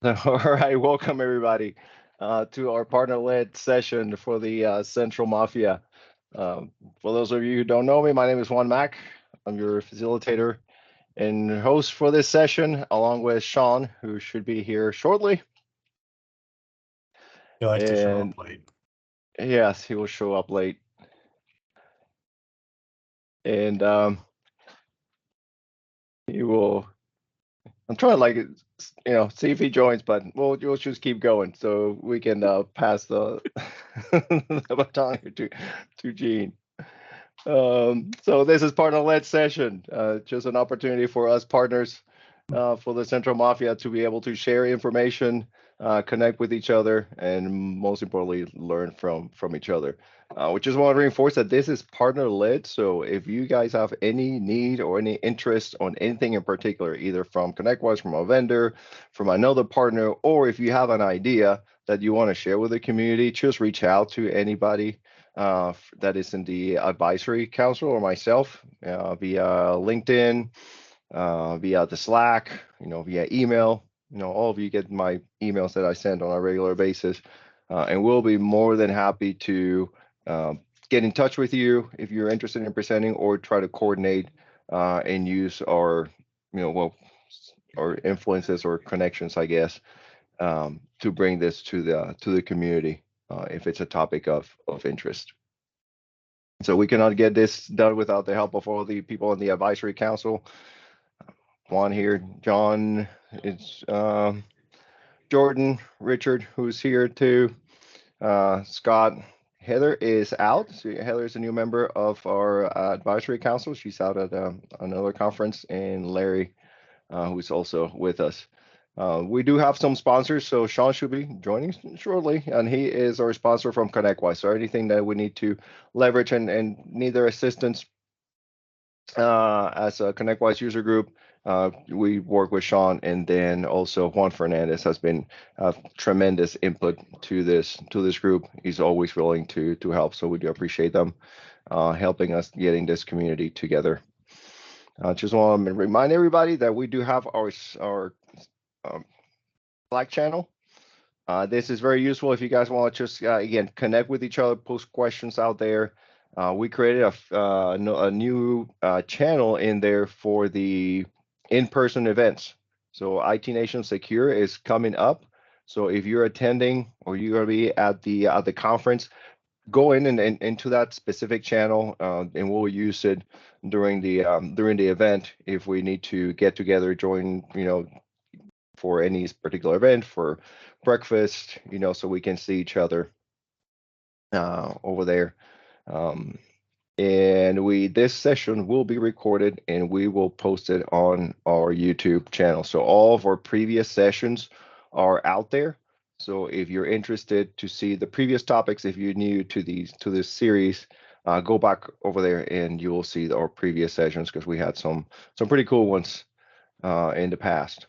All right, welcome everybody to our partner-led session for the Central Mafia. For those of you who don't know me, my name is Juan Mac. I'm your facilitator and host for this session, along with Sean, who should be here shortly. He likes to show And up late. yes, he will show up late. And he will. I'm trying to see if he joins, but we'll just keep going so we can pass the, the baton to Gene. So this is partner-led session, just an opportunity for us partners for the Central Mafia to be able to share information, connect with each other, and most importantly, learn from each other. We just want to reinforce that this is partner-led. So if you guys have any need or any interest on anything in particular, either from ConnectWise, from a vendor, from another partner, or if you have an idea that you want to share with the community, just reach out to anybody that is in the advisory council or myself via LinkedIn, via the Slack, via email. All of you get my emails that I send on a regular basis, and we'll be more than happy to get in touch with you if you're interested in presenting or try to coordinate and use our influences or connections, I guess, to bring this to the community if it's a topic of interest. So we cannot get this done without the help of all the people in the advisory council. Juan here, John, it's Jordan, Richard, who's here too, Scott. Heather is out. So Heather is a new member of our advisory council. She's out at another conference, and Larry, who's also with us. We do have some sponsors, so Sean should be joining shortly, and he is our sponsor from ConnectWise. So anything that we need to leverage and need their assistance as a ConnectWise user group, we work with Sean, and then also Juan Fernandez has been tremendous input to this group. He's always willing to help, so we do appreciate them helping us getting this community together. Just want to remind everybody that we do have our Slack channel. This is very useful if you guys want to just again connect with each other, post questions out there. We created a new channel in there for the in-person events. So IT Nation Secure is coming up. So if you're attending or you're going to be at the conference, go in and into that specific channel, and we'll use it during the event if we need to get together, join, for any particular event, for breakfast, so we can see each other over there. And this session will be recorded and we will post it on our YouTube channel. So all of our previous sessions are out there. So if you're interested to see the previous topics, if you're new to this series, go back over there and you will see our previous sessions, because we had some pretty cool ones in the past,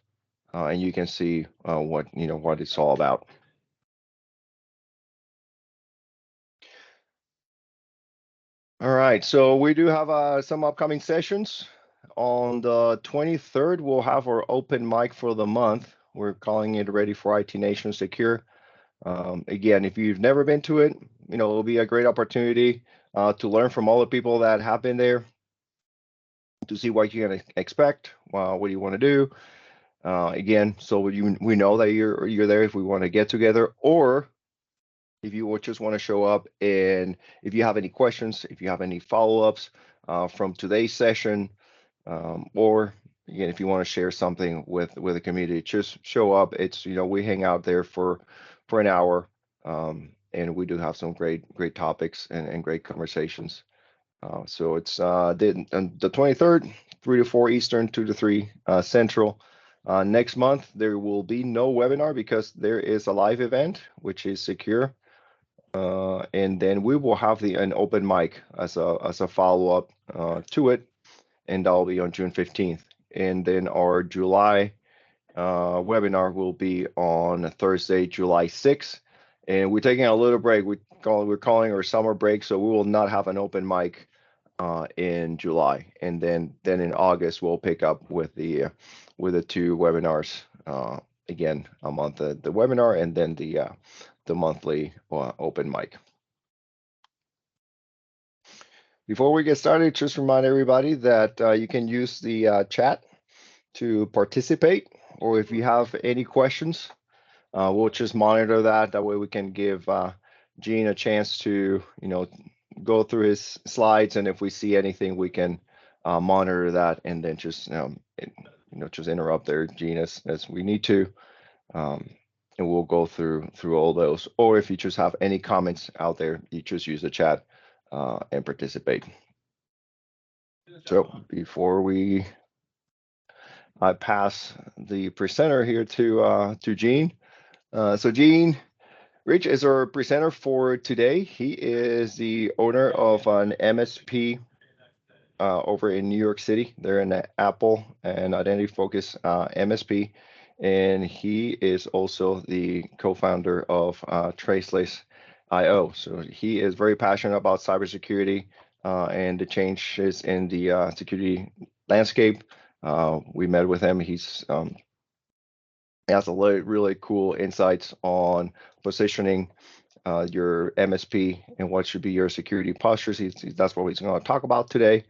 and you can see what it's all about. All right, so we do have some upcoming sessions. On the 23rd, we'll have our open mic for the month. We're calling it Ready for IT Nation Secure. Again, if you've never been to it, it'll be a great opportunity to learn from all the people that have been there, to see what you're going to expect, what do you want to do. Again, so we know that you're there if we want to get together, or if you just want to show up, and if you have any questions, if you have any follow-ups from today's session, or again, if you want to share something with the community, just show up. It's we hang out there for an hour, and we do have some great topics and great conversations. So it's the 23rd, 3 to 4 Eastern, 2 to 3 Central. Next month there will be no webinar because there is a live event which is secure. And then we will have an open mic as a follow-up to it, and that'll be on June 15th. And then our July webinar will be on Thursday, July 6th. And we're taking a little break. We're calling our summer break, so we will not have an open mic in July. And then in August we'll pick up with the 2 webinars again, a month the webinar, and then the monthly open mic. Before we get started, just remind everybody that you can use the chat to participate, or if you have any questions, we'll just monitor that. That way we can give Gene a chance to, go through his slides, and if we see anything, we can monitor that, and then just, just interrupt there, Gene, as we need to, and we'll go through all those. Or if you just have any comments out there, you just use the chat and participate. So before I pass the presenter here to Gene. So Gene Reich is our presenter for today. He is the owner of an MSP over in New York City. They're an Apple and identity focused MSP, and he is also the co-founder of Traceless IO. So he is very passionate about cybersecurity and the changes in the security landscape. We met with him. He's has a really cool insights on positioning your MSP and what should be your security postures. That's what he's going to talk about today,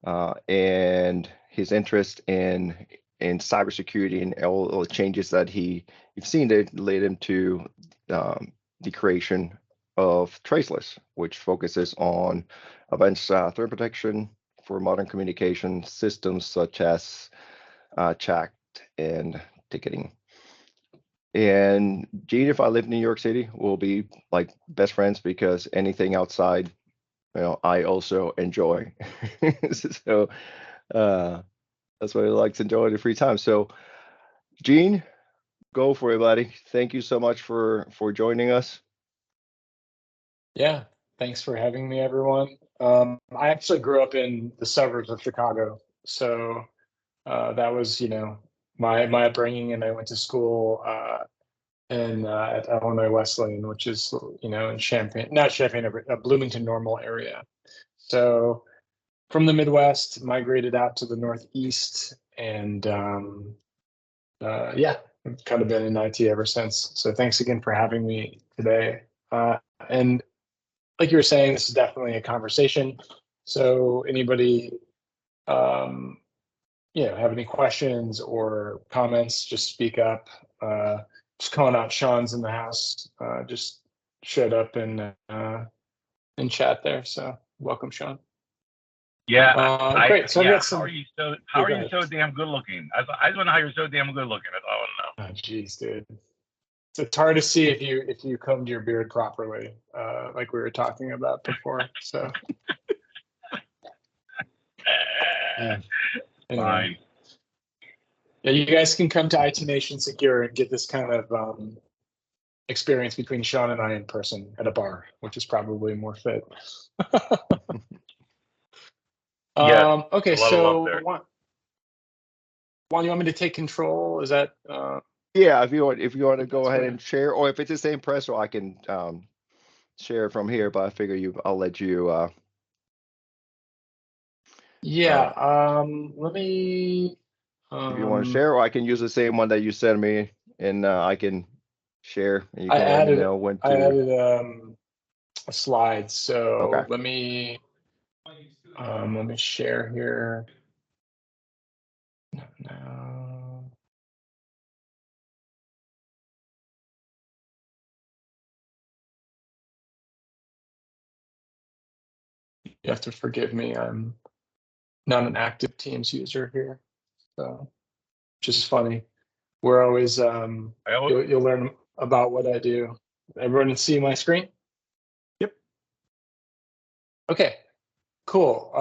and his interest in cybersecurity and all the changes that you've seen that led him to the creation of Traceless, which focuses on advanced threat protection for modern communication systems such as chat and ticketing. And Gene, if I live in New York City, we'll be like best friends, because anything outside, I also enjoy. So that's what I like to enjoy the free time. So Gene, go for it, buddy. Thank you so much for joining us. Yeah, thanks for having me, everyone. I actually grew up in the suburbs of Chicago, so that was, my upbringing, and I went to school at Illinois Wesleyan, which is, in Champaign, not Champaign, Bloomington Normal area. So from the Midwest, migrated out to the Northeast, and yeah, I've kind of been in IT ever since. So thanks again for having me today. And like you were saying, this is definitely a conversation. So anybody, have any questions or comments, just speak up. Just calling out Sean's in the house. Just showed up in chat there. So welcome, Sean. Yeah, great. So yeah. some... How are you so damn good looking? I just want to know how you're so damn good looking. That's all I want to know. Oh, geez, dude. It's hard to see if you combed your beard properly, like we were talking about before. So yeah. Anyway. Fine. Yeah, you guys can come to IT Nation Secure and get this kind of experience between Sean and I in person at a bar, which is probably more fit. Yeah. Okay, so Juan, you want me to take control? Is that? Yeah, if you want to go ahead and share, or if it's the same press, or I can share from here. But I figure I'll let you. Yeah. Let me. If you want to share, or I can use the same one that you sent me, and I can share, and you can let me know when to. I added a slide, so Okay. let me share here. No. You have to forgive me. I'm not an active Teams user here, so which is funny. We're always you'll learn about what I do. Everyone can see my screen? Yep. Okay, cool.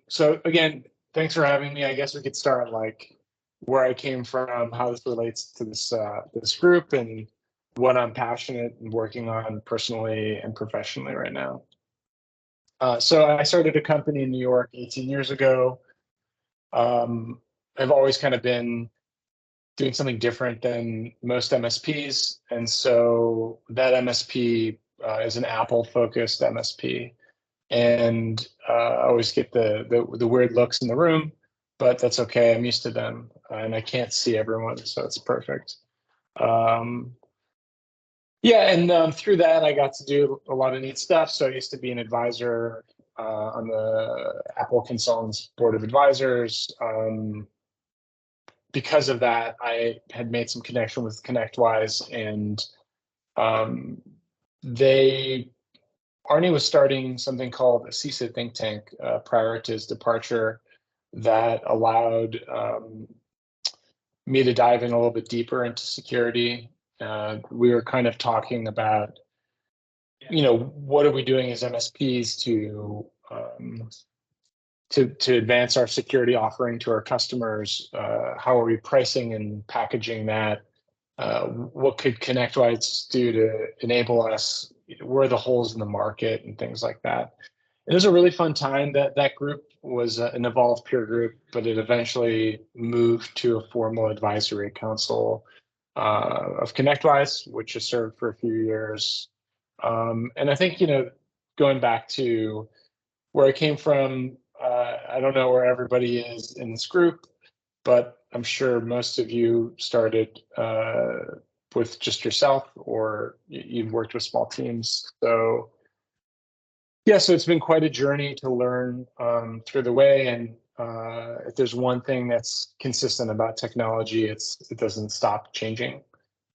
So again, thanks for having me. I guess we could start like where I came from, how this relates to this group, and what I'm passionate and working on personally and professionally right now. So I started a company in New York 18 years ago. I've always kind of been doing something different than most MSPs. And so that MSP is an Apple-focused MSP. And I always get the weird looks in the room, but that's okay. I'm used to them, and I can't see everyone, so it's perfect. Yeah, and through that, I got to do a lot of neat stuff. So I used to be an advisor on the Apple Consultants Board of Advisors. Because of that, I had made some connection with ConnectWise, and Arnie was starting something called a CISA think tank prior to his departure that allowed me to dive in a little bit deeper into security. We were kind of talking about, what are we doing as MSPs to advance our security offering to our customers? How are we pricing and packaging that? What could ConnectWise do to enable us? Where are the holes in the market and things like that? It was a really fun time. That group was an evolved peer group, but it eventually moved to a formal advisory council of ConnectWise, which has served for a few years. And I think, going back to where I came from, I don't know where everybody is in this group, but I'm sure most of you started with just yourself, or you've worked with small teams. So yeah, so it's been quite a journey to learn through the way. And if there's one thing that's consistent about technology, it doesn't stop changing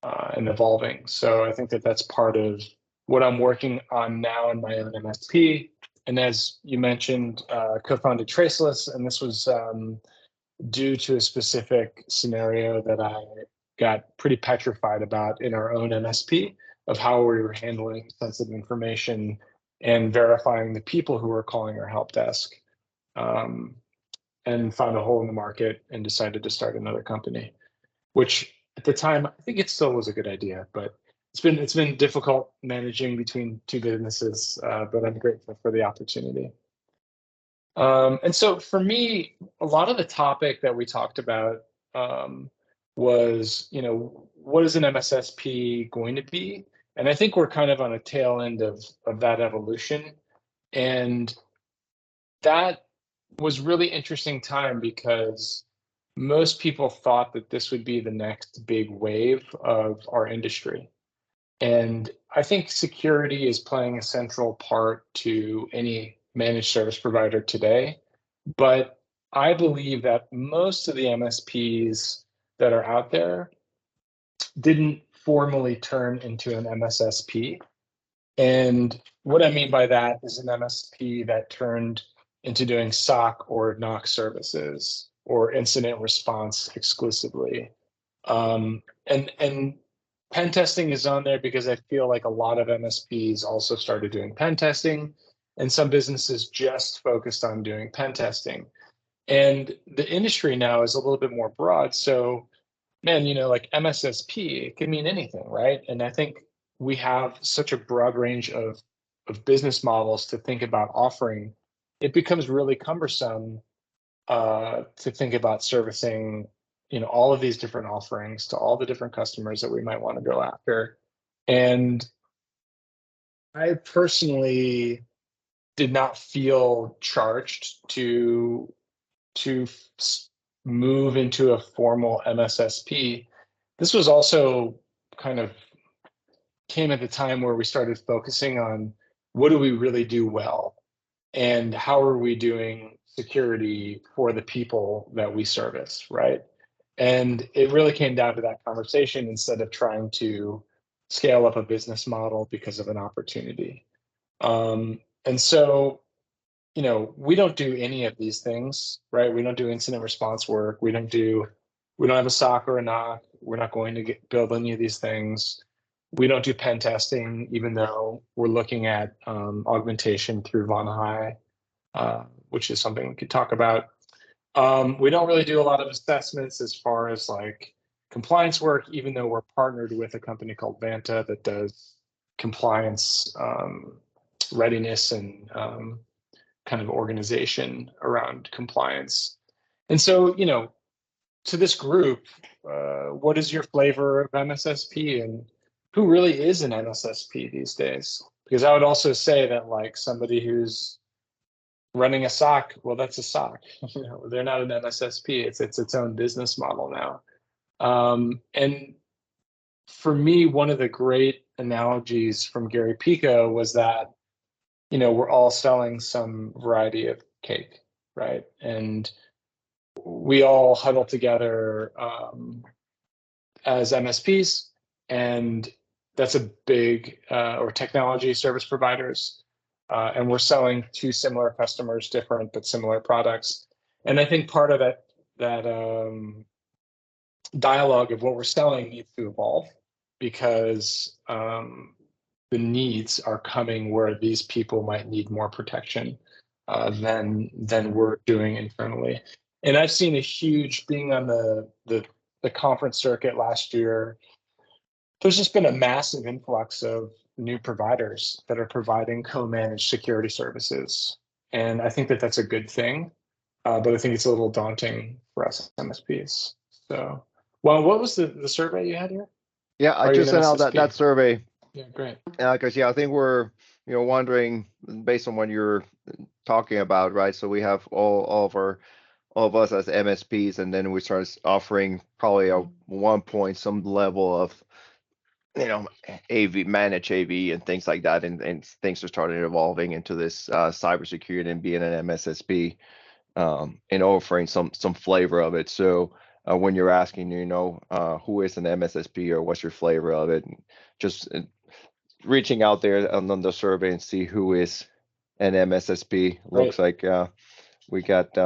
and evolving. So I think that's part of what I'm working on now in my own MSP. And as you mentioned, co-founded Traceless, and this was due to a specific scenario that I got pretty petrified about in our own MSP of how we were handling sensitive information and verifying the people who were calling our help desk, and found a hole in the market and decided to start another company, which at the time, I think it still was a good idea, but it's been difficult managing between two businesses, but I'm grateful for the opportunity. And so for me, a lot of the topic that we talked about was, what is an MSSP going to be? And I think we're kind of on a tail end of that evolution. And that was really interesting time because most people thought that this would be the next big wave of our industry. And I think security is playing a central part to any managed service provider today. But I believe that most of the MSPs that are out there didn't formally turn into an MSSP. And what I mean by that is an MSP that turned into doing SOC or NOC services or incident response exclusively. And pen testing is on there because I feel like a lot of MSPs also started doing pen testing, and some businesses just focused on doing pen testing. And the industry now is a little bit more broad. So, man, like MSSP, it can mean anything, right? And I think we have such a broad range of business models to think about offering. It becomes really cumbersome to think about servicing, all of these different offerings to all the different customers that we might want to go after. And I personally did not feel charged to move into a formal MSSP. This was also kind of came at the time where we started focusing on what do we really do well and how are we doing security for the people that we service, right? And it really came down to that conversation instead of trying to scale up a business model because of an opportunity. And so, we don't do any of these things, right? We don't do incident response work. We don't have a SOC or a NOC. We're not going to build any of these things. We don't do pen testing, even though we're looking at augmentation through Vonhai, which is something we could talk about. We don't really do a lot of assessments as far as like compliance work, even though we're partnered with a company called Vanta that does compliance readiness and kind of organization around compliance. And so, to this group, what is your flavor of MSSP and who really is an MSSP these days? Because I would also say that like somebody who's running a SOC, well, that's a SOC. They're not an MSSP. It's its own business model now. And for me, one of the great analogies from Gary Pico was that, we're all selling some variety of cake, right? And we all huddle together as MSPs, and that's a big, or technology service providers, and we're selling to similar customers, different but similar products. And I think part of that dialogue of what we're selling needs to evolve, because the needs are coming where these people might need more protection than we're doing internally. And I've seen a huge, being on the conference circuit last year, there's just been a massive influx of new providers that are providing co-managed security services. And I think that that's a good thing, but I think it's a little daunting for us MSPs. So, well, what was the survey you had here? Yeah, I just sent out that survey. Yeah, great. Because I think we're wondering based on what you're talking about, right? So we have all of us as MSPs, and then we start offering probably at one point some level of AV, managed AV and things like that, and things are starting evolving into this cybersecurity and being an MSSP, and offering some flavor of it. So when you're asking, who is an MSSP or what's your flavor of it, just reaching out there on the survey and see who is an MSSP. Right. Looks like we got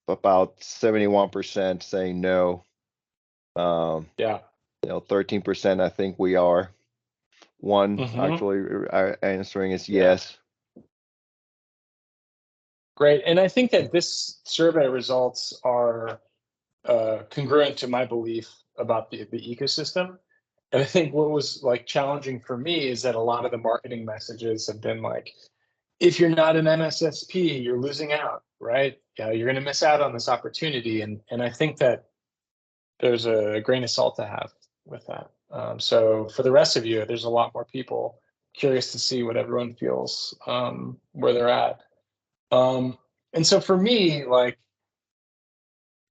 about 71% saying no. Yeah. 13% I think we are. One actually answering is yes. Great. And I think that this survey results are congruent to my belief about the ecosystem. And I think what was challenging for me is that a lot of the marketing messages have been like, if you're not an MSSP, you're losing out, right? You're going to miss out on this opportunity. And I think that there's a grain of salt to have with that. So for the rest of you, there's a lot more people curious to see what everyone feels, where they're at. And so for me,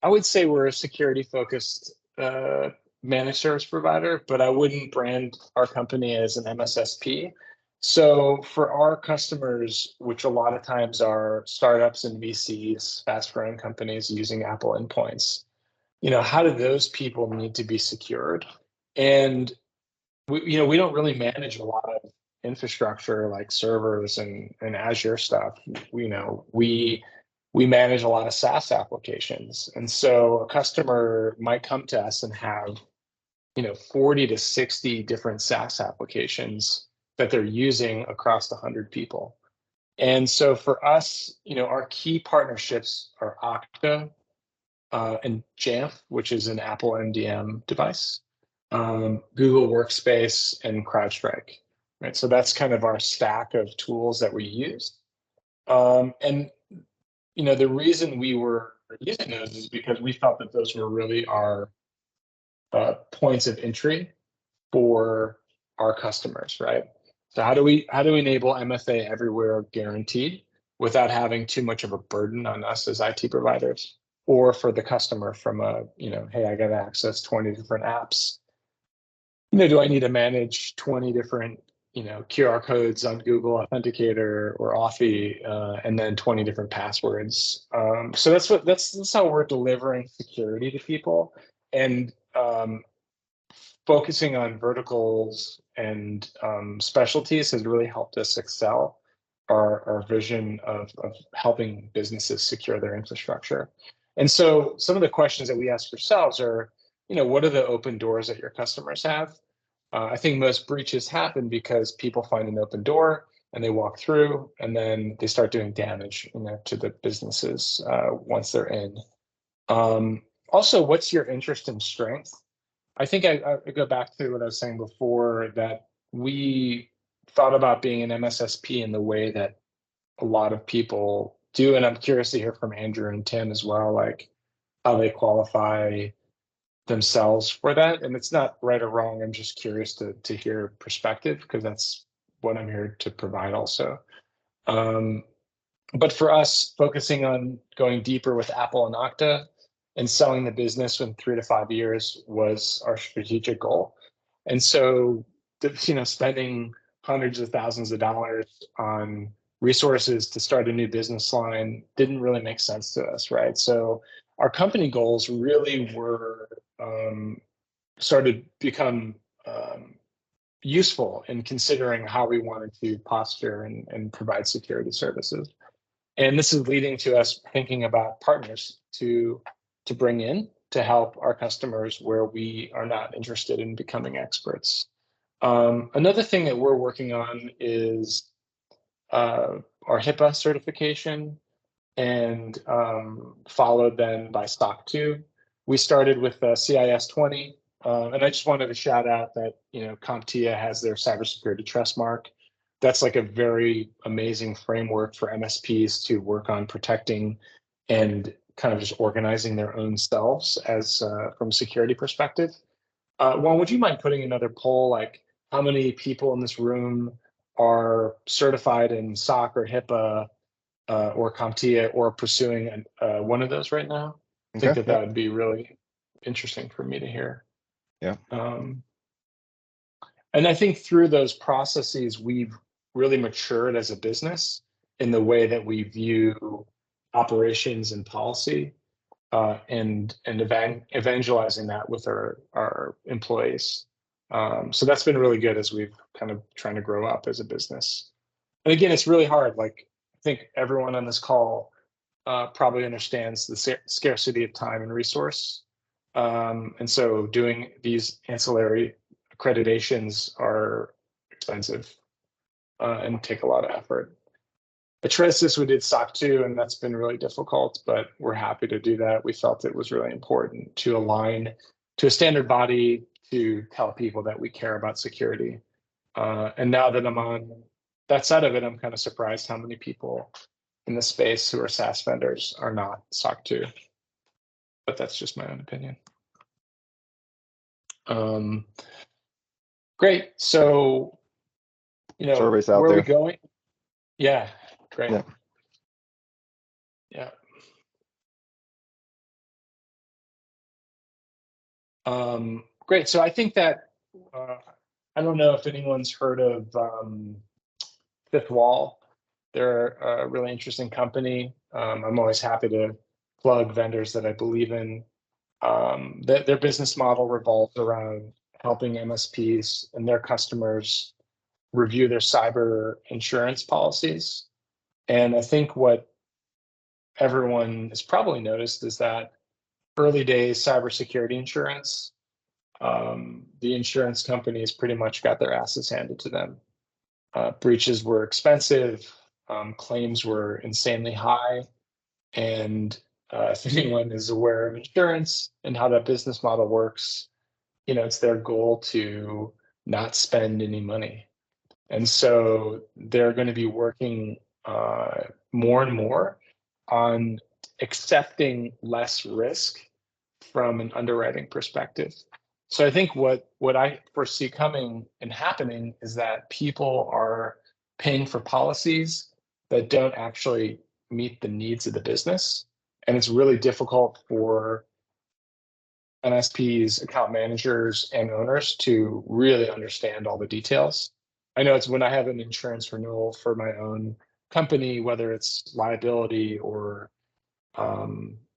I would say we're a security focused managed service provider, but I wouldn't brand our company as an MSSP. So for our customers, which a lot of times are startups and VCs, fast growing companies using Apple endpoints, how do those people need to be secured? And we don't really manage a lot of infrastructure like servers and Azure stuff. We manage a lot of SaaS applications. And so a customer might come to us and have 40 to 60 different SaaS applications that they're using across 100 people. And so for us, our key partnerships are Okta and Jamf, which is an Apple MDM device, Google Workspace, and CrowdStrike. Right, so that's kind of our stack of tools that we use. And the reason we were using those is because we felt that those were really our points of entry for our customers, right? So how do we enable MFA everywhere guaranteed without having too much of a burden on us as IT providers, or for the customer from hey, I got to access 20 different apps. Do I need to manage 20 different QR codes on Google Authenticator or Authy, and then 20 different passwords? So that's how we're delivering security to people, and focusing on verticals and specialties has really helped us excel our vision of helping businesses secure their infrastructure. And so some of the questions that we ask ourselves are, what are the open doors that your customers have? I think most breaches happen because people find an open door and they walk through, and then they start doing damage, to the businesses once they're in. Also, what's your interest and strength? I think I go back to what I was saying before, that we thought about being an MSSP in the way that a lot of people do, and I'm curious to hear from Andrew and Tim as well, how they qualify themselves for that. And it's not right or wrong. I'm just curious to hear perspective, because that's what I'm here to provide also. But for us, focusing on going deeper with Apple and Okta and selling the business in 3 to 5 years was our strategic goal. And so, spending hundreds of thousands of dollars on resources to start a new business line didn't really make sense to us, right? So our company goals really were started to become useful in considering how we wanted to posture and provide security services. And this is leading to us thinking about partners to bring in to help our customers where we are not interested in becoming experts. Another thing that we're working on is our HIPAA certification, and followed then by SOC 2. We started with CIS 20, and I just wanted to shout out that CompTIA has their cybersecurity trust mark. That's like a very amazing framework for MSPs to work on protecting and kind of just organizing their own selves as from a security perspective. Juan, would you mind putting another poll, like how many people in this room are certified in SOC or HIPAA or CompTIA or pursuing one of those right now? I think that would be really interesting for me to hear. Yeah. And I think through those processes, we've really matured as a business in the way that we view operations and policy, and evangelizing that with our employees. So that's been really good as we've kind of trying to grow up as a business. And again, it's really hard. Like, I think everyone on this call probably understands the scarcity of time and resource. And so doing these ancillary accreditations are expensive and take a lot of effort. At Traceless, we did SOC 2, and that's been really difficult, but we're happy to do that. We felt it was really important to align to a standard body to tell people that we care about security. And now that I'm on that side of it, I'm kind of surprised how many people in the space who are SaaS vendors are not SOC 2. But that's just my own opinion. Great. So, surveys out where there. are we going? Yeah, great. Yeah. Great. So I think that I don't know if anyone's heard of Fifth Wall. They're a really interesting company. I'm always happy to plug vendors that I believe in. Their business model revolves around helping MSPs and their customers review their cyber insurance policies. And I think what everyone has probably noticed is that early days cybersecurity insurance, the insurance companies pretty much got their asses handed to them. Breaches were expensive, claims were insanely high, and if anyone is aware of insurance and how that business model works, it's their goal to not spend any money. And so they're going to be working more and more on accepting less risk from an underwriting perspective. So I think what I foresee coming and happening is that people are paying for policies that don't actually meet the needs of the business. And it's really difficult for MSPs, account managers, and owners to really understand all the details. I know it's when I have an insurance renewal for my own company, whether it's liability or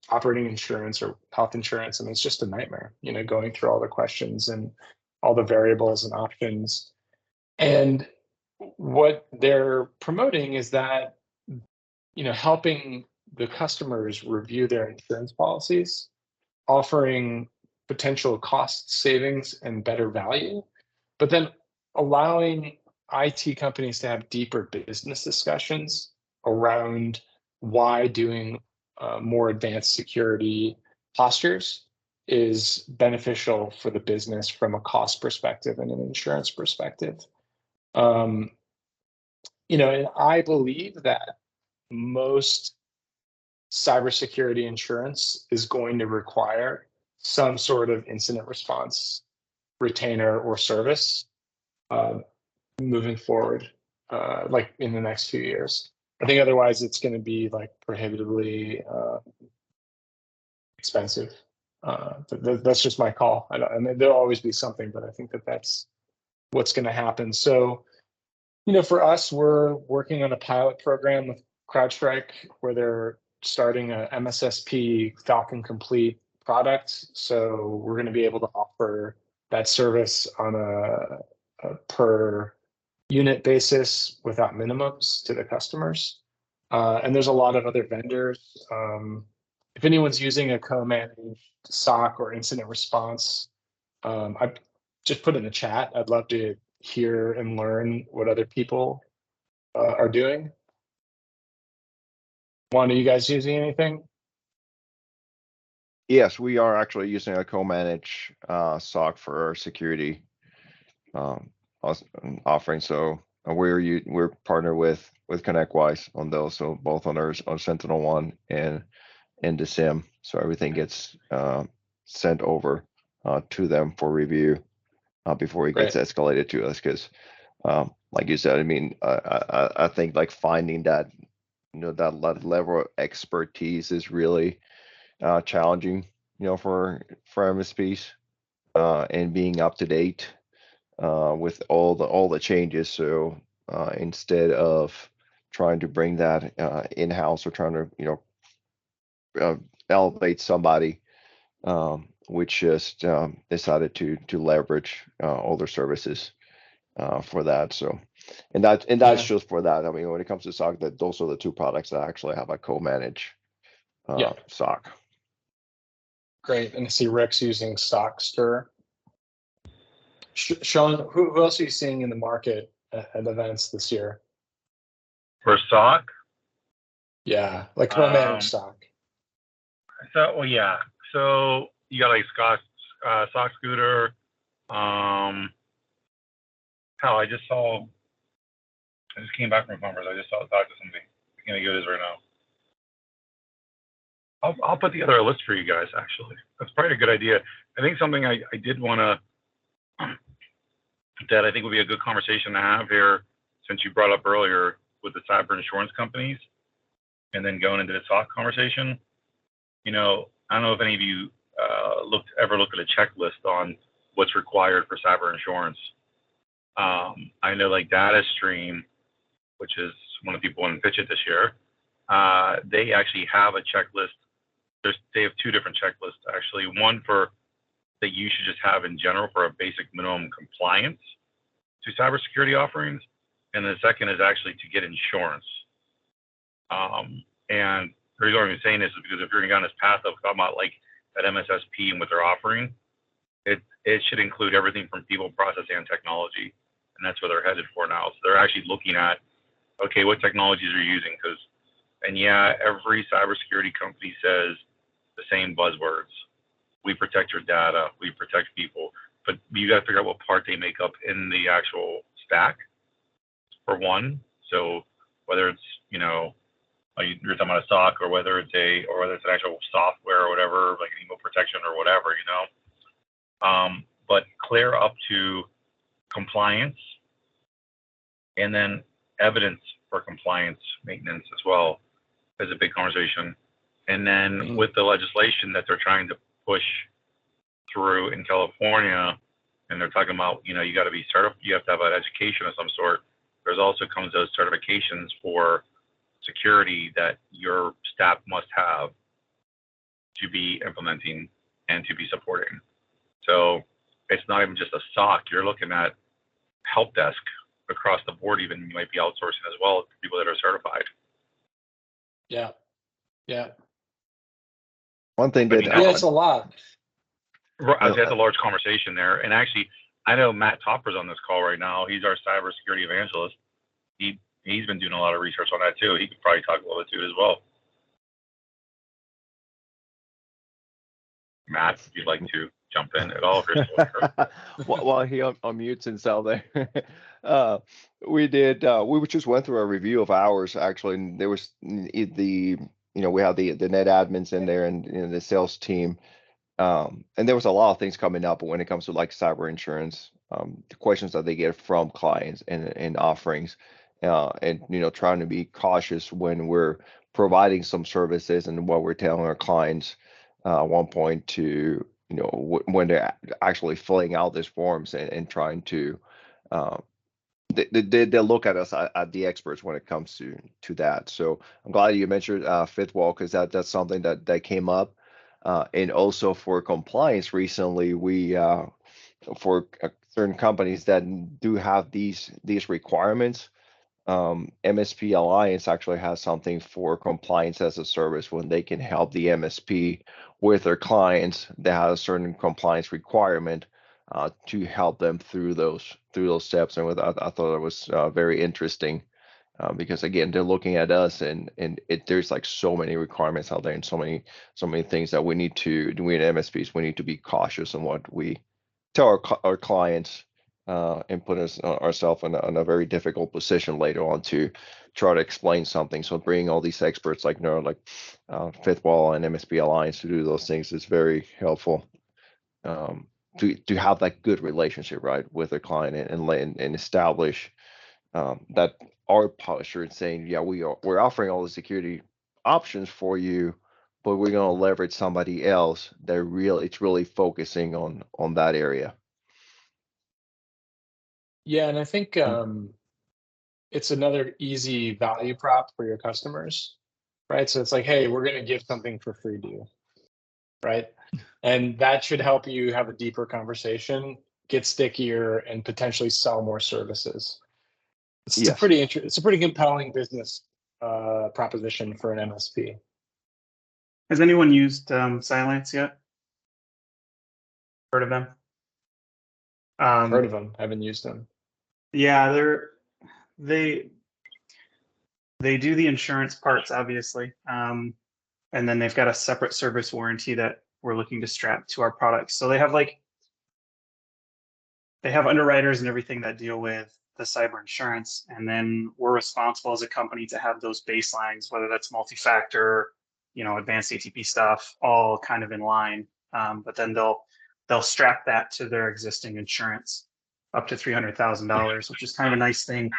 operating insurance or health insurance, and it's just a nightmare, going through all the questions and all the variables and options. And what they're promoting is that, helping the customers review their insurance policies, offering potential cost savings and better value, but then allowing IT companies to have deeper business discussions around why doing more advanced security postures is beneficial for the business from a cost perspective and an insurance perspective. And I believe that most cybersecurity insurance is going to require some sort of incident response retainer or service moving forward, like in the next few years. I think otherwise it's going to be like prohibitively expensive. That's just my call. I mean, there'll always be something, but I think that's what's going to happen. So, for us, we're working on a pilot program with CrowdStrike where they're starting a MSSP Falcon Complete product. So we're going to be able to offer that service on a per unit basis without minimums to the customers. And there's a lot of other vendors. If anyone's using a co-managed SOC or incident response, I just put in the chat. I'd love to hear and learn what other people are doing. Juan, are you guys using anything? Yes, we are actually using a co-managed SOC for our security offering. So we're partnered with ConnectWise on those. So both on SentinelOne and the SIM. So everything gets sent over to them for review before it gets escalated to us. Because like you said, I mean, I think like finding that that level of expertise is really challenging, for MSPs and being up to date with all the changes. So instead of trying to bring that in-house or trying to elevate somebody, we just decided to leverage all their services for that. So and that's just for that. I mean, when it comes to SOC, those are the two products that actually have a co-managed SOC. Great. And I see Rick's using Stockster. Sean, who else are you seeing in the market at events this year? For SOC? Yeah, like co-managed SOC. So you got like SOC Scooter. Hell, I just came back from a conference. I just talked to somebody. I'm gonna go to this right now. I'll put together a list for you guys. Actually, that's probably a good idea. I think something I did want to that I think would be a good conversation to have here, since you brought up earlier with the cyber insurance companies, and then going into the SOC conversation. I don't know if any of you ever looked at a checklist on what's required for cyber insurance. I know like DataStream, which is one of the people in PitchIT this year, they actually have a checklist. They have two different checklists actually. One for that you should just have in general for a basic minimum compliance to cybersecurity offerings, and the second is actually to get insurance. And the reason I'm saying this is because if you're going down this path of talking about like that MSSP and what they're offering, it should include everything from people, process, and technology, and that's where they're headed for now. So they're actually looking at, okay, what technologies are you using? And yeah, every cybersecurity company says the same buzzwords. We protect your data, we protect people, but you got to figure out what part they make up in the actual stack, for one. So whether it's, you're talking about a SOC, or whether it's an actual software or whatever, like email protection or whatever, but clear up to compliance, and then evidence for compliance maintenance as well is a big conversation. And then with the legislation that they're trying to push through in California, and they're talking about, you got to be certified, you have to have an education of some sort. There's also comes those certifications for security that your staff must have to be implementing and to be supporting. So it's not even just a SOC. You're looking at help desk across the board. Even you might be outsourcing as well to people that are certified. Yeah. One thing that it's a lot. I've had a large conversation there, and actually, I know Matt Topper's on this call right now. He's our cybersecurity evangelist. He's been doing a lot of research on that too. He could probably talk a little bit to it as well. Matt, if you'd like to jump in at all, if you're still while he unmutes himself there. We just went through a review of ours actually, and there was we have the net admins in there and the sales team. And there was a lot of things coming up when it comes to like cyber insurance, the questions that they get from clients and offerings, and trying to be cautious when we're providing some services and what we're telling our clients at one point to, when they're actually filling out these forms and trying to, they look at us at the experts when it comes to that. So I'm glad you mentioned Fitwall, because that's something that came up. And also for compliance recently, we for certain companies that do have these requirements, MSP Alliance actually has something for compliance as a service, when they can help the MSP with their clients that have a certain compliance requirement, to help them through those steps. And I thought it was very interesting, because again, they're looking at us, and there's like so many requirements out there, and so many things that we MSPs, we need to be cautious in what we tell our clients, and put ourselves in a very difficult position later on to try to explain something. So bringing all these experts like Fitwall and MSP Alliance to do those things is very helpful, to have that good relationship, right, with their client, and establish that our posture and saying, yeah, we're offering all the security options for you, but we're going to leverage somebody else that it's really focusing on that area. Yeah, and I think it's another easy value prop for your customers, right? So it's like, hey, we're going to give something for free to you, right? And that should help you have a deeper conversation, get stickier, and potentially sell more services. It's a pretty compelling business proposition for an MSP. Has anyone used Cylance yet? Heard of them? Heard of them? Haven't used them. Yeah, they do the insurance parts, obviously, and then they've got a separate service warranty that we're looking to strap to our products. So they have underwriters and everything that deal with the cyber insurance, and then we're responsible as a company to have those baselines, whether that's multi-factor, advanced ATP stuff, all kind of in line. But then they'll strap that to their existing insurance up to $300,000, which is kind of a nice thing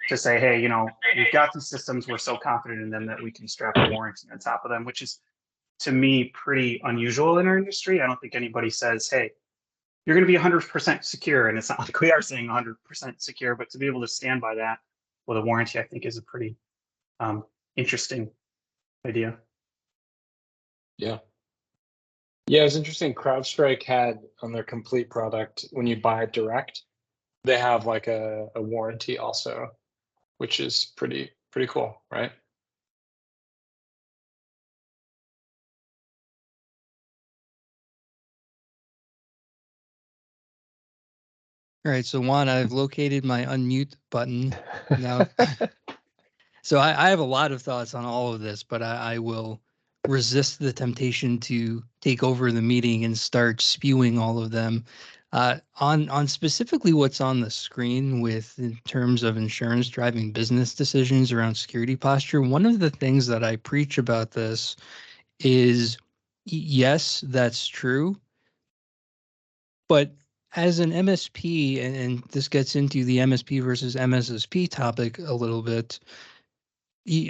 to say, hey, we've got these systems, we're so confident in them that we can strap a warranty on top of them, which is, to me, pretty unusual in our industry. I don't think anybody says, hey, you're going to be 100% secure. And it's not like we are saying 100% secure, but to be able to stand by that with a warranty, I think is a pretty interesting idea. Yeah. Yeah, it's interesting. CrowdStrike had on their complete product, when you buy it direct, they have like a warranty also, which is pretty cool, right? All right, so Juan, I've located my unmute button now. So I have a lot of thoughts on all of this, but I will resist the temptation to take over the meeting and start spewing all of them. On specifically what's on the screen in terms of insurance driving business decisions around security posture, one of the things that I preach about this is, yes, that's true, but as an MSP, and this gets into the MSP versus MSSP topic a little bit,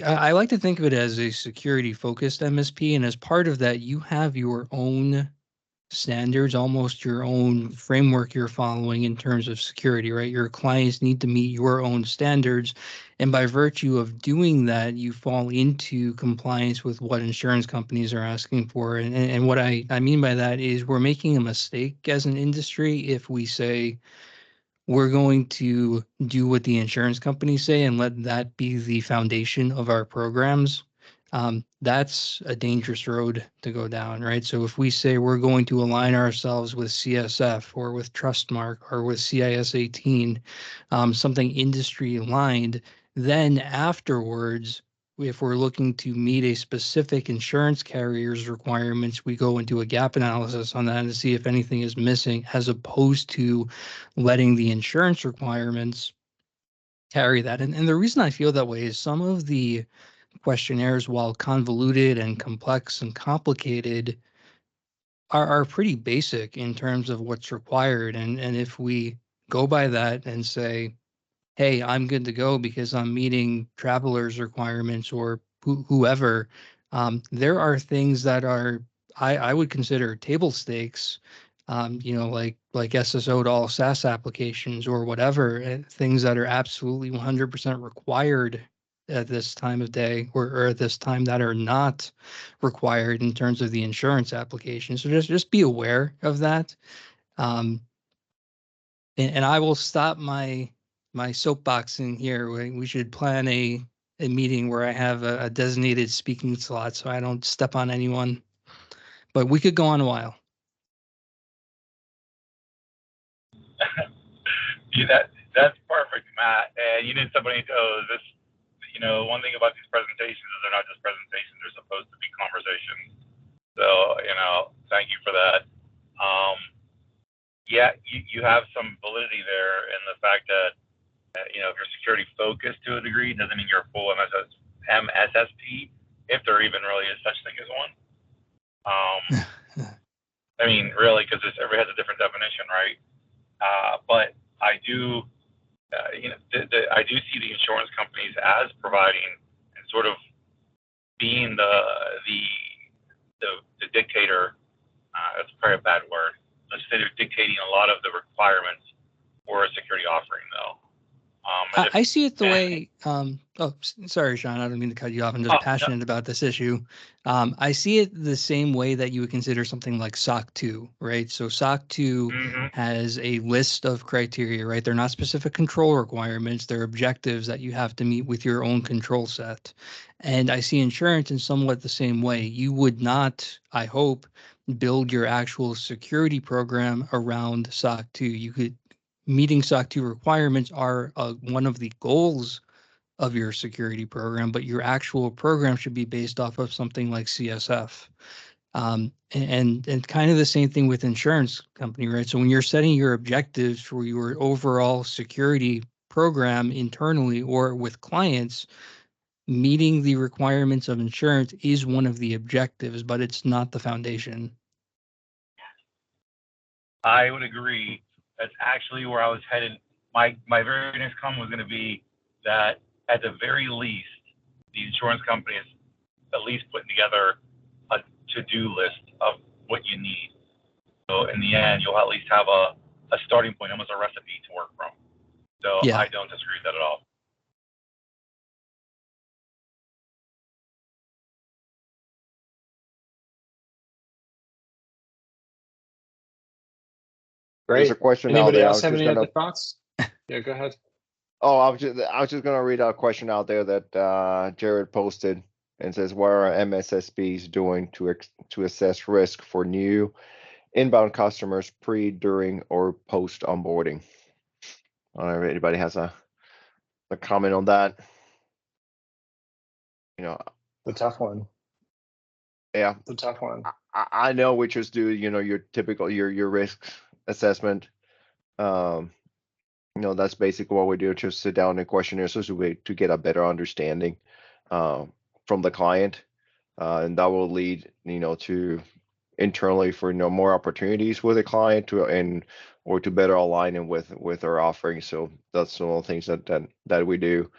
I like to think of it as a security-focused MSP, and as part of that, you have your own standards, almost your own framework you're following in terms of security, right? Your clients need to meet your own standards, and by virtue of doing that, you fall into compliance with what insurance companies are asking for. And what I mean by that is, we're making a mistake as an industry if we say, we're going to do what the insurance companies say and let that be the foundation of our programs. That's a dangerous road to go down, right? So if we say we're going to align ourselves with CSF or with Trustmark or with CIS 18, something industry aligned, then afterwards, if we're looking to meet a specific insurance carrier's requirements, we go into a gap analysis on that to see if anything is missing, as opposed to letting the insurance requirements carry that. And the reason I feel that way is some of the questionnaires, while convoluted and complex and complicated, are pretty basic in terms of what's required. And if we go by that and say, hey, I'm good to go because I'm meeting travelers' requirements or whoever, there are things that are I would consider table stakes, you know, like SSO to all SaaS applications or whatever, things that are absolutely 100% required at this time of day, or at this time that are not required in terms of the insurance application. So just be aware of that. And I will stop my soapboxing here. We should plan a meeting where I have a designated speaking slot so I don't step on anyone. But we could go on a while. Yeah, that's perfect, Matt. And you didn't step on any toes. This, you know, one thing about these presentations is they're not just presentations; they're supposed to be conversations. So, you know, thank you for that. Yeah, you have some validity there in the fact that, you know, if you're security focused to a degree, doesn't mean you're a full MSSP, if there even really is such thing as one. I mean, really, because everybody has a different definition, right? But I do, you know, I do see the insurance companies as providing and sort of being the dictator. That's probably a bad word. Let's say they're dictating a lot of the requirements for a security offering, though. I see it the way, sorry, Sean, I don't mean to cut you off. I'm just passionate about this issue. I see it the same way that you would consider something like SOC 2, right? So SOC 2 has a list of criteria, right? They're not specific control requirements. They're objectives that you have to meet with your own control set. And I see insurance in somewhat the same way. You would not, I hope, build your actual security program around SOC 2. You could meeting SOC 2 requirements are one of the goals of your security program, but your actual program should be based off of something like CSF. And kind of the same thing with insurance company, right? So when you're setting your objectives for your overall security program internally or with clients, meeting the requirements of insurance is one of the objectives, but it's not the foundation. I would agree. That's actually where I was headed. My very next comment was going to be that at the very least, the insurance companies at least putting together a to-do list of what you need. So in the end, you'll at least have a starting point, almost a recipe to work from. So Yeah. I don't disagree with that at all. Great. There's a question out Anybody there. else have any other thoughts? Yeah, go ahead. Oh, I was just gonna read a question out there that Jared posted and says, "What are MSSPs doing to assess risk for new inbound customers pre, during, or post onboarding?" I don't know if anybody has a comment on that. You know, The tough one. yeah, The tough one. I know we just do, you know, your typical your risk assessment. You know, that's basically what we do. Just sit down and questionnaire so to get a better understanding from the client, and that will lead, you know, to internally for, you know, more opportunities with a client or to better align it with our offering. So that's one of the things that we do,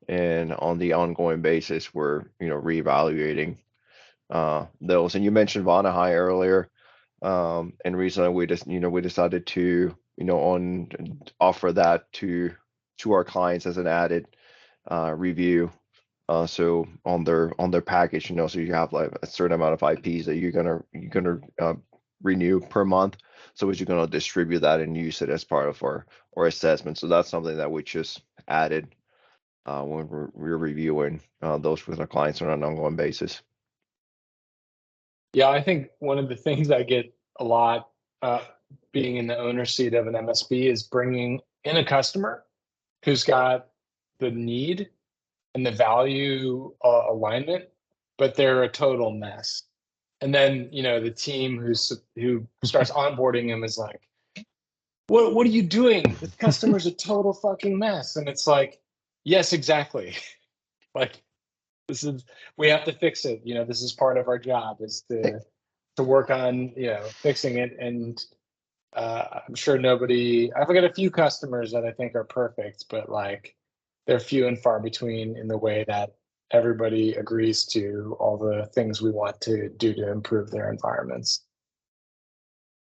and on the ongoing basis, we're, you know, reevaluating those. And you mentioned Vanahai earlier, and recently we decided to, you know, offer that to our clients as an added review. So on their package, you know, so you have like a certain amount of IPs that you're gonna renew per month. So you're gonna distribute that and use it as part of our assessment. So that's something that we just added when we're reviewing those with our clients on an ongoing basis. Yeah, I think one of the things I get a lot being in the owner seat of an MSP is bringing in a customer who's got the need and the value alignment, but they're a total mess. And then, you know, the team who starts onboarding them is like, what are you doing? This customer's a total fucking mess. And it's like, yes, exactly. Like, we have to fix it. You know, this is part of our job is to work on, you know, fixing it. And I'm sure I've got a few customers that I think are perfect, but like they're few and far between in the way that everybody agrees to all the things we want to do to improve their environments.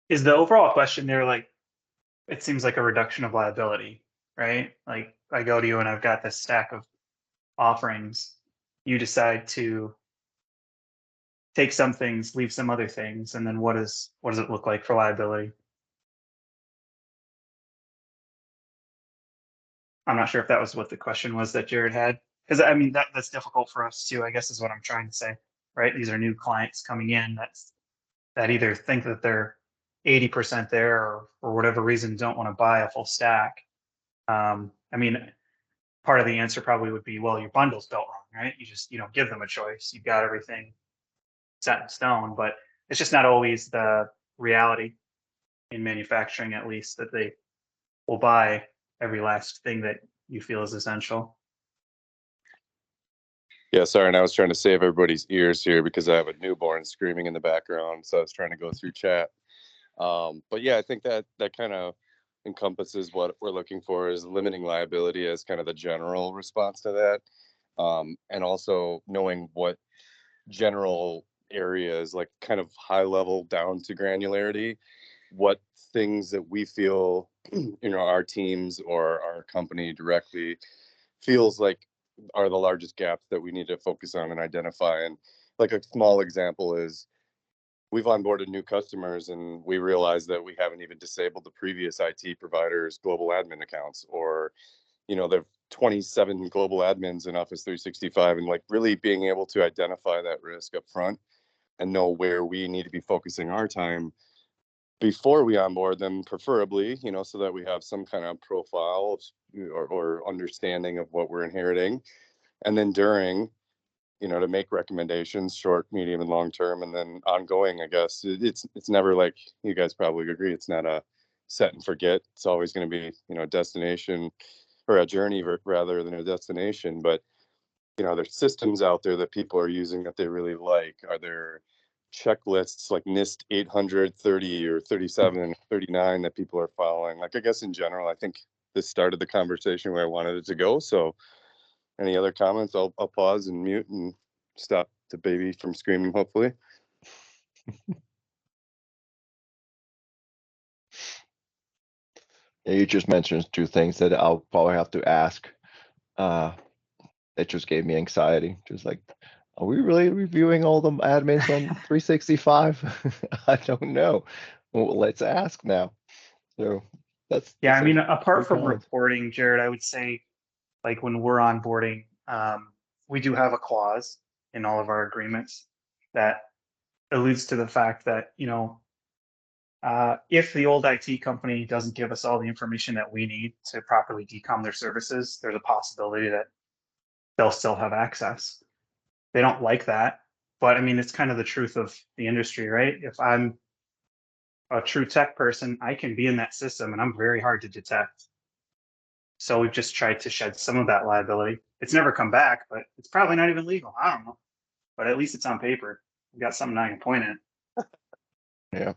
Is the overall question there, like, it seems like a reduction of liability, right? Like, I go to you and I've got this stack of offerings. You decide to take some things, leave some other things, and then what does it look like for liability? I'm not sure if that was what the question was that Jared had, because I mean that's difficult for us too, I guess, is what I'm trying to say, right? These are new clients coming in that either think that they're 80% there, or for whatever reason don't want to buy a full stack. I mean, part of the answer probably would be, well, your bundle's built wrong, right? You don't give them a choice. You've got everything set in stone, but it's just not always the reality in manufacturing, at least, that they will buy every last thing that you feel is essential. Yeah, sorry, and I was trying to save everybody's ears here because I have a newborn screaming in the background, so I was trying to go through chat. But yeah, I think that kind of encompasses what we're looking for, is limiting liability as kind of the general response to that, and also knowing what general areas, like kind of high level down to granularity, what things that we feel, our teams or our company directly feels like are the largest gaps that we need to focus on and identify. And like a small example is, we've onboarded new customers and we realize that we haven't even disabled the previous IT providers' global admin accounts, or, there are 27 global admins in Office 365, and like really being able to identify that risk up front and know where we need to be focusing our time before we onboard them, preferably, so that we have some kind of profile or understanding of what we're inheriting. And then during, to make recommendations, short, medium, and long term, and then ongoing, I guess. It's never, like you guys probably agree, it's not a set and forget. It's always going to be, a destination or a journey rather than a destination. But, there's systems out there that people are using that they really like. Are there checklists like NIST 830 or 37 or 39 that people are following? Like, I guess in general, I think this started the conversation where I wanted it to go. So any other comments? I'll pause and mute and stop the baby from screaming, hopefully. You just mentioned two things that I'll probably have to ask. It just gave me anxiety. Just like, are we really reviewing all the admins on 365? I don't know. Well, let's ask now. So that's Yeah, I mean, a apart from comment. reporting, Jared, I would say, like, when we're onboarding, we do have a clause in all of our agreements that alludes to the fact that, if the old IT company doesn't give us all the information that we need to properly decom their services, there's a possibility that they'll still have access. They don't like that, but I mean, it's kind of the truth of the industry, right? If I'm a true tech person, I can be in that system and I'm very hard to detect. So we've just tried to shed some of that liability. It's never come back, but it's probably not even legal. I don't know, but at least it's on paper. We've got something I can point at. Yeah.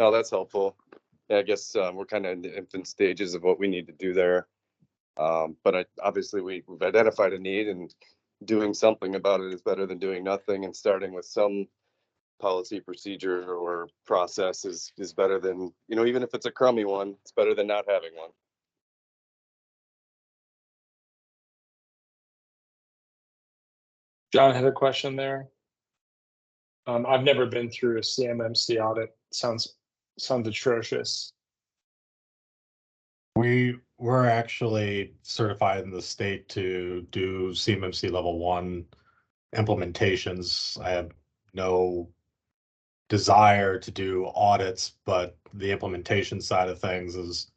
No, that's helpful. Yeah, I guess we're kind of in the infant stages of what we need to do there. But obviously we've identified a need, and doing something about it is better than doing nothing, and starting with some policy, procedure, or process is better than, even if it's a crummy one, it's better than not having one. John had a question there. I've never been through a CMMC audit. Sounds atrocious. We're actually certified in the state to do CMMC level 1 implementations. I have no desire to do audits, but the implementation side of things is,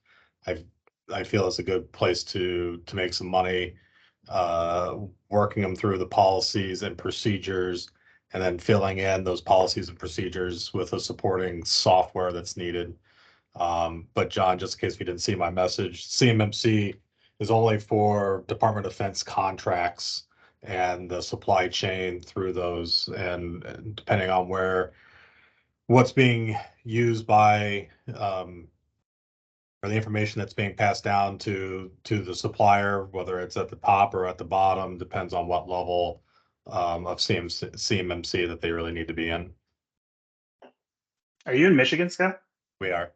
I feel it's a good place to make some money, working them through the policies and procedures, and then filling in those policies and procedures with the supporting software that's needed. But John, just in case you didn't see my message, CMMC is only for Department of Defense contracts and the supply chain through those, and depending on what's being used by or the information that's being passed down to the supplier, whether it's at the top or at the bottom, depends on what level of CMMC that they really need to be in. Are you in Michigan, Scott? We are.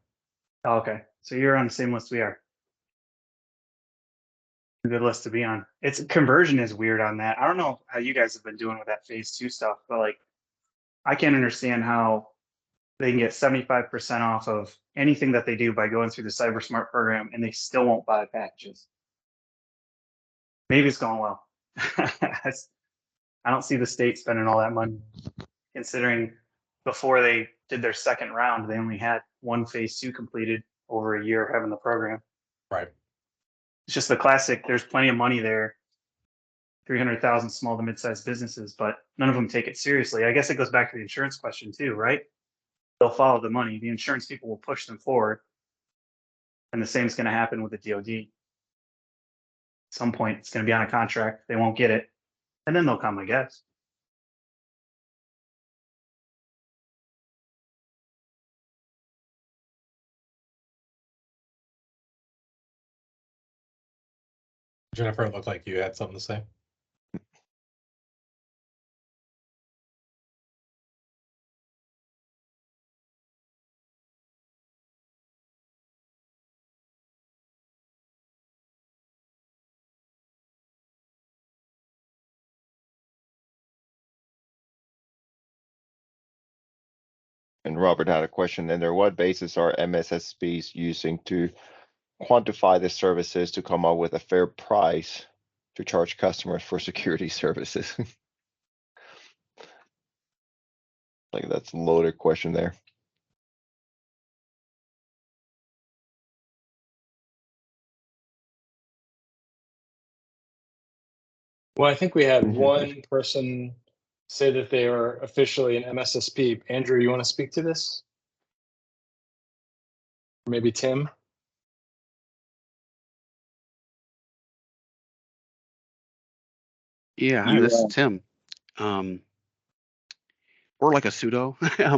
Oh, okay, so you're on the same list we are. A good list to be on. It's conversion is weird on that. I don't know how you guys have been doing with that phase 2 stuff, but like, I can't understand how they can get 75% off of anything that they do by going through the CyberSmart program, and they still won't buy packages. Maybe it's going well. I don't see the state spending all that money, considering before they did their second round, they only had one phase 2 completed over a year of having the program. Right. It's just the classic, there's plenty of money there, 300,000 small to mid-sized businesses, but none of them take it seriously. I guess it goes back to the insurance question too, right? They'll follow the money. The insurance people will push them forward. And the same is going to happen with the DoD. At some point, it's going to be on a contract. They won't get it. And then they'll come, I guess. Jennifer, it looked like you had something to say. And Robert had a question in there. What basis are MSSPs using to quantify the services to come up with a fair price to charge customers for security services? Like, that's a loaded question there. Well, I think we had one person say that they are officially an MSSP. Andrew, you want to speak to this? Or maybe Tim? Yeah, hi, this is Tim. We're like a pseudo.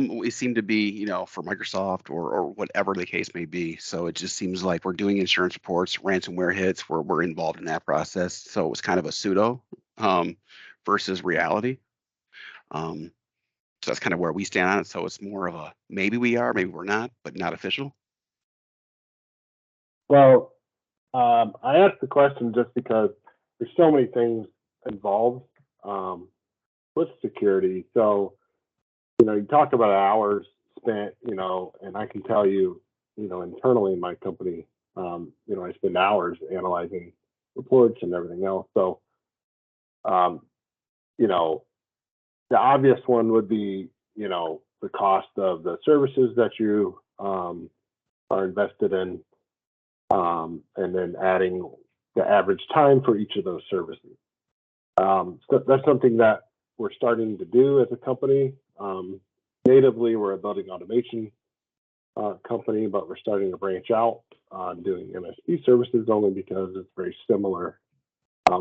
We seem to be, you know, for Microsoft or whatever the case may be. So it just seems like we're doing insurance reports, ransomware hits, we're involved in that process. So it's kind of a pseudo versus reality. So that's kind of where we stand on it. So it's more of a maybe we are, maybe we're not, but not official. Well, I asked the question just because there's so many things involved with security. So, you know, you talk about hours spent, you know, and I can tell you, you know, internally in my company, you know, I spend hours analyzing reports and everything else. So, you know, the obvious one would be, you know, the cost of the services that you are invested in, and then adding the average time for each of those services. So that's something that we're starting to do as a company. Natively, we're a building automation company, but we're starting to branch out on doing MSP services only because it's very similar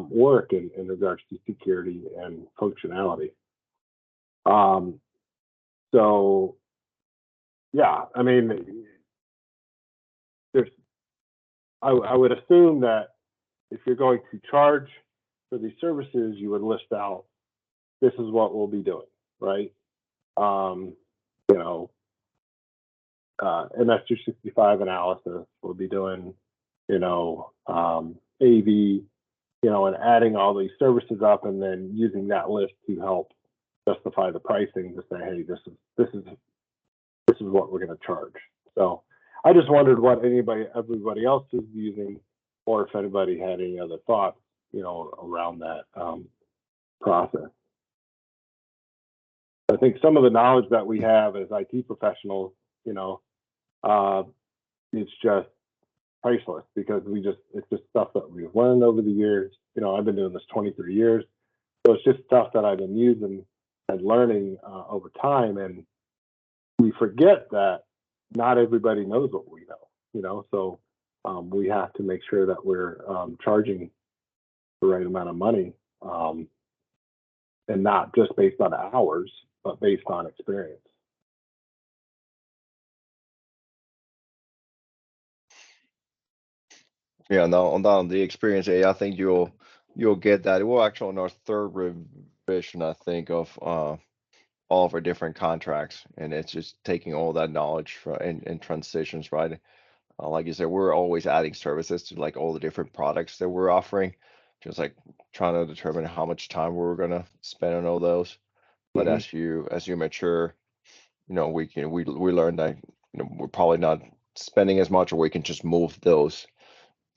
work in regards to security and functionality. So, yeah, I mean, I would assume that if you're going to charge for these services, you would list out, this is what we'll be doing, right? You know, MS365 analysis, we'll be doing, you know, AV, you know, and adding all these services up and then using that list to help justify the pricing to say, hey, this is what we're going to charge. So I just wondered what everybody else is using, or if anybody had any other thoughts, you know, around that process. I think some of the knowledge that we have as IT professionals, you know, it's just priceless because it's just stuff that we've learned over the years. You know, I've been doing this 23 years, so it's just stuff that I've been using and learning over time, and we forget that not everybody knows what we know, you know, so we have to make sure that we're charging the right amount of money, and not just based on hours, but based on experience. Yeah, no, on the experience A, I think you'll get that. We're actually on our third revision, I think, of all of our different contracts, and it's just taking all that knowledge from and transitions, right? Like you said, we're always adding services to like all the different products that we're offering, just like trying to determine how much time we're gonna spend on all those. But as you mature, we learn that we're probably not spending as much, or we can just move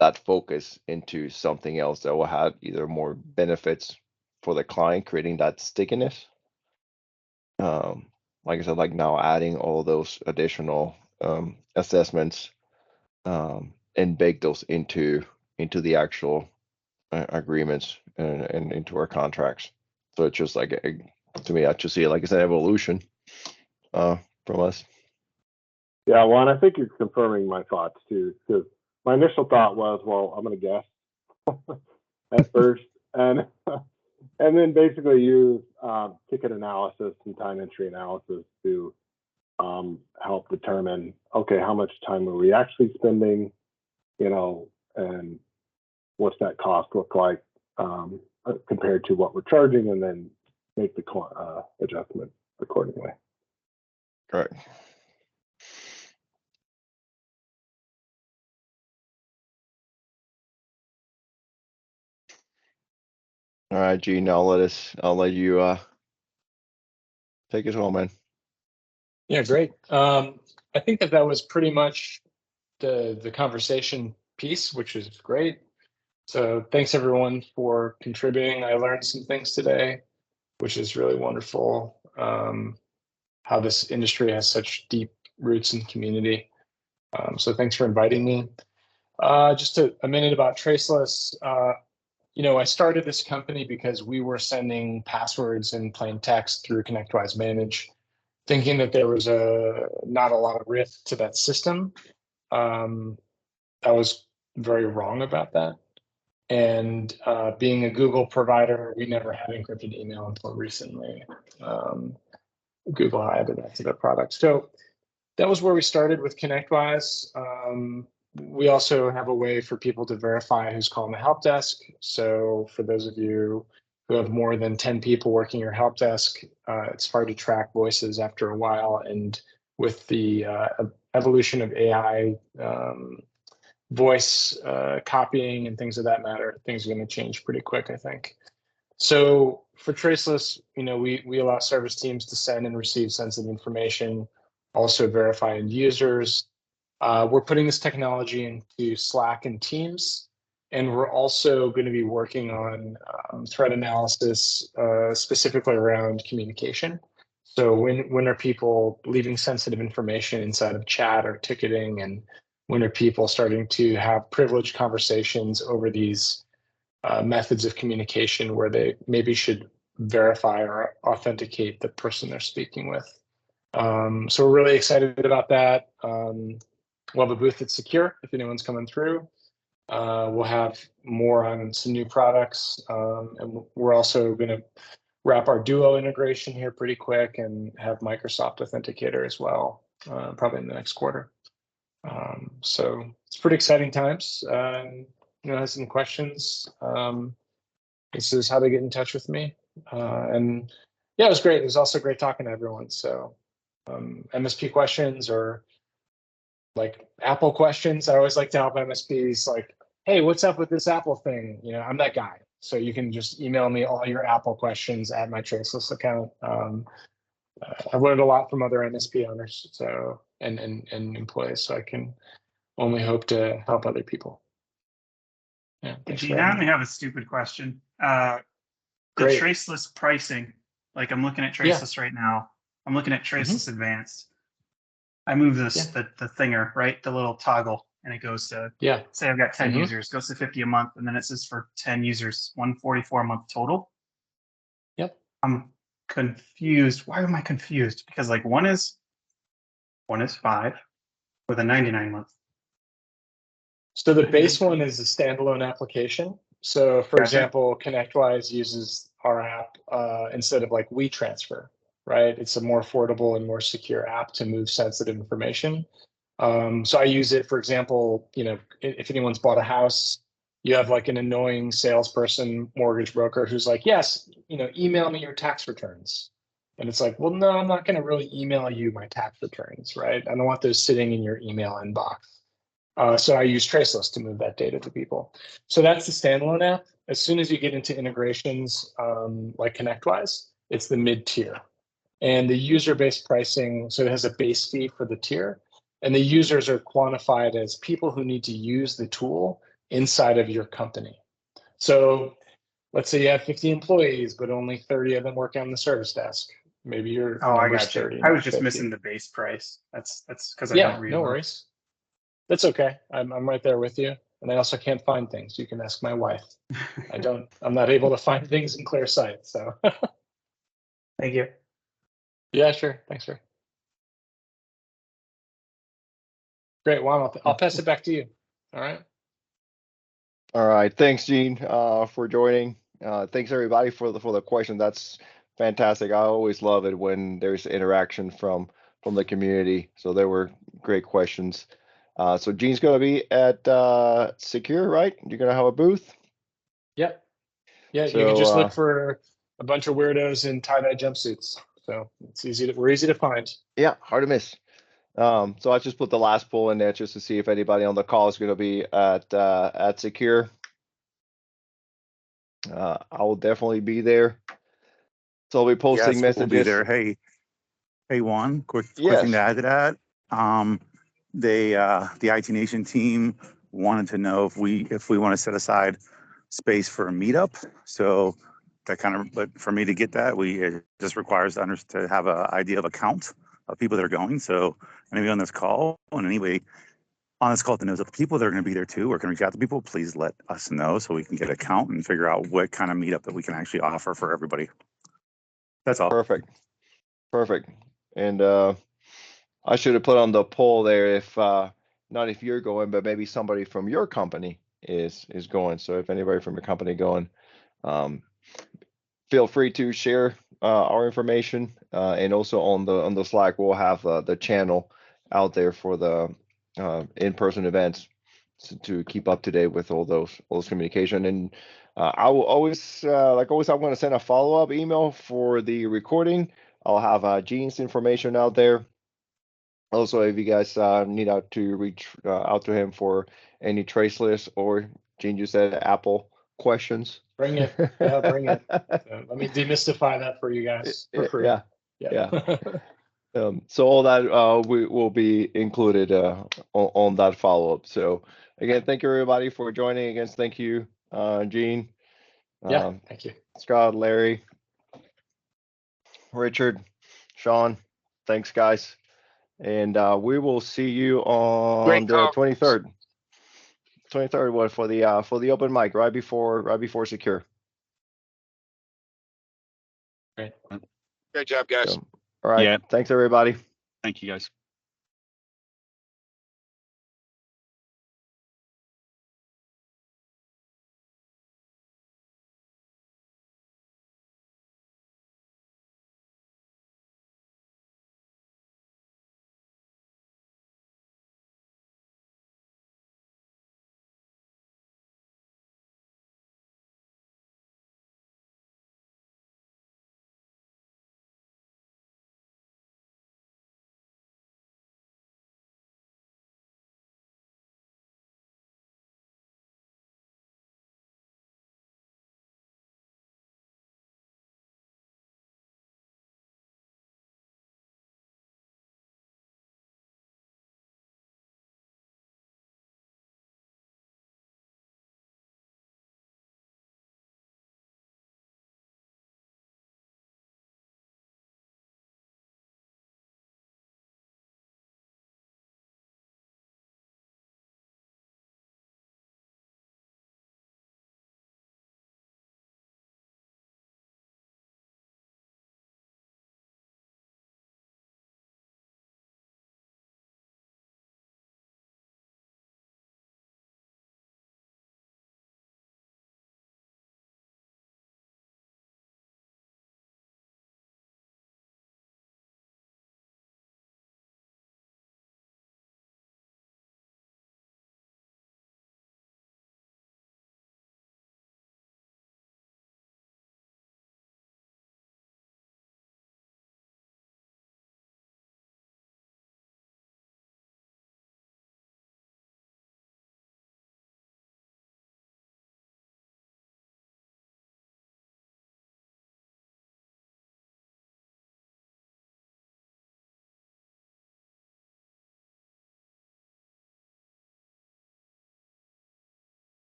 that focus into something else that will have either more benefits for the client, creating that stickiness. Like I said, like now adding all those additional assessments and bake those into the actual agreements and into our contracts. So it's just like to me, I just see it like it's an evolution from us. Yeah, well, and I think you're confirming my thoughts too, because my initial thought was, well, I'm going to guess at first, and then basically use ticket analysis and time entry analysis to help determine, okay, how much time are we actually spending, and what's that cost look like compared to what we're charging, and then make the adjustment accordingly. Right. All right, Gene, I'll let you take us home, man. Yeah, great. I think that was pretty much the conversation piece, which is great. So thanks everyone for contributing. I learned some things today, which is really wonderful. How this industry has such deep roots in community. So thanks for inviting me. Just a minute about Traceless. I started this company because we were sending passwords in plain text through ConnectWise Manage, thinking that there was not a lot of risk to that system. I was very wrong about that. And being a Google provider, we never had encrypted email until recently. Google added that to their product. So that was where we started with ConnectWise. We also have a way for people to verify who's calling the help desk. So for those of you who have more than 10 people working your help desk, it's hard to track voices after a while. And with the evolution of AI, voice copying and things of that matter, things are going to change pretty quick, I think. So for Traceless, we allow service teams to send and receive sensitive information, also verify end users. We're putting this technology into Slack and Teams, and we're also going to be working on threat analysis, specifically around communication. So when are people leaving sensitive information inside of chat or ticketing, and when are people starting to have privileged conversations over these methods of communication where they maybe should verify or authenticate the person they're speaking with. So we're really excited about that. We'll have a booth at Secure if anyone's coming through. We'll have more on some new products. And we're also going to wrap our Duo integration here pretty quick and have Microsoft Authenticator as well, probably in the next quarter. So it's pretty exciting times. Has some questions. This is how to get in touch with me. And yeah, it was great. It was also great talking to everyone. So MSP questions or like Apple questions. I always like to help MSPs like, hey, what's up with this Apple thing? I'm that guy. So you can just email me all your Apple questions at my Traceless account. I've learned a lot from other MSP owners and employees, so I can only hope to help other people. Yeah, Gene, I only have a stupid question. The Traceless pricing, like I'm looking at Traceless right now. I'm looking at Traceless Advanced. I move this the thinger, right? The little toggle, and it goes to say I've got 10 users, goes to 50 a month, and then it says for 10 users, 144 a month total. Yep. I'm confused. Why am I confused? Because like one is 5 with a 99 month. So the base one is a standalone application. So for example, ConnectWise uses our app instead of like WeTransfer, right? It's a more affordable and more secure app to move sensitive information. So I use it, for example, if anyone's bought a house, you have like an annoying salesperson, mortgage broker who's like, yes, email me your tax returns. And it's like, well, no, I'm not going to really email you my tax returns, right? I don't want those sitting in your email inbox. So I use Traceless to move that data to people. So that's the standalone app. As soon as you get into integrations like ConnectWise, it's the mid-tier. And the user-based pricing, so it has a base fee for the tier. And the users are quantified as people who need to use the tool inside of your company. So let's say you have 50 employees, but only 30 of them work on the service desk. Maybe your I number's got you. 30. I was not just 50. missing the base price. That's because I Yeah, don't read no much. worries. That's okay. I'm right there with you. And I also can't find things. You can ask my wife. I'm not able to find things in clear sight. So Thank you. yeah, sure. Thanks, sir. Great, Juan. I'll pass it back to you. All right. All right. Thanks, Gene, for joining. Thanks everybody for the question. That's fantastic. I always love it when there's interaction from the community. So there were great questions. So Gene's gonna be at Secure, right? You're gonna have a booth. Yep. Yeah, So, you can just look for a bunch of weirdos in tie-dye jumpsuits. So we're easy to find. Yeah, hard to miss. So I just put the last poll in there just to see if anybody on the call is gonna be at Secure. I will definitely be there. So I'll be posting Yes, messages. we'll be there. Hey, Juan, quick Yes. thing to add to that. The IT Nation team wanted to know if we want to set aside space for a meetup. So that but for me to get that, it just requires to have an idea of a count of people that are going. So anybody on this call, and anybody on this call that knows of the people that are going to be there too, or can reach out to people, please let us know so we can get a count and figure out what kind of meetup that we can actually offer for everybody. That's all. Perfect. And I should have put on the poll there if not if you're going, but maybe somebody from your company is going. So if anybody from your company going, feel free to share our information. And also on the Slack, we'll have the channel out there for the in-person events to keep up to date with all those communication. And I will always I'm going to send a follow-up email for the recording. I'll have Gene's information out there. Also, if you guys need to reach out to him for any Traceless or Gene, you said Apple questions. Bring it. Yeah, bring it. So let me demystify that for you guys for free. Yeah. So all that we will be included on that follow-up. So again, thank you everybody for joining. Again, thank you, Gene. Thank you. Scott, Larry, Richard, Sean. Thanks, guys. And we will see you on the 23rd. 23rd was for the open mic right before Secure. Great. Great job, guys. So, all right. Yeah. Thanks everybody. Thank you, guys.